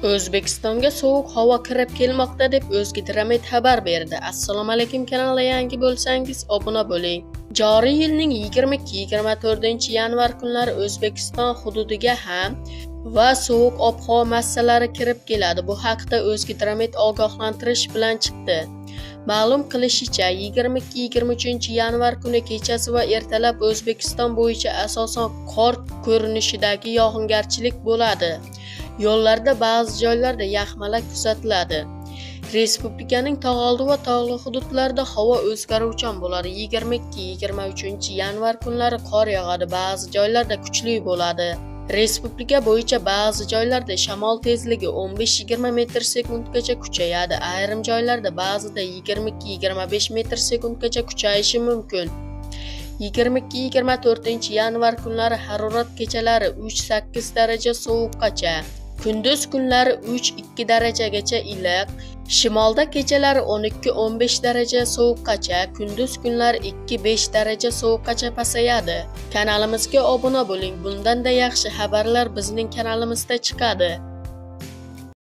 O'zbekistonga sovuq havo kirib kelmoqda deb O'zgidromet xabar berdi. Assalomu alaykum, kanalga yangi bo'lsangiz obuna bo'ling. Joriy yilning 22-24-yanvar kunlari O'zbekiston hududiga ham va sovuq ob-havo massalari kirib keladi. Bu haqda O'zgidromet ogohlantirish bilan chiqdi. Ma'lum qilishicha, 22-23-yanvar kuni kechasi va ertalab O'zbekiston bo'yicha asosan qor ko'rinishidagi yog'ingarchilik bo'ladi. Yo'llarda ba'zi joylarda yaxmalak kuzatiladi. Respublikaning tog'oldi va tog'li hududlarida havo o'zgaruvchan bo'ladi. 22-23-yanvar kunlari qor yog'adi, ba'zi joylarda kuchli bo'ladi. Respublika bo'yicha ba'zi joylarda shamol tezligi 15-20 metr sekundgacha kuchayadi. Ayrim joylarda ba'zida 22-25 metr sekundgacha kuchayishi mumkin. 22-24-yanvar kunlari harorat kechalari 3-8 daraja sovuqqacha, kunduz kunlari 3-2 darajagacha iliq, shimolda kechalari 12-15 daraja sovuqqacha, kunduz kunlari 2-5 daraja sovuqqacha pasayadi. Kanalimizga obuna bo'ling. Bundan-da yaxshi xabarlar bizning kanalimizda chiqadi.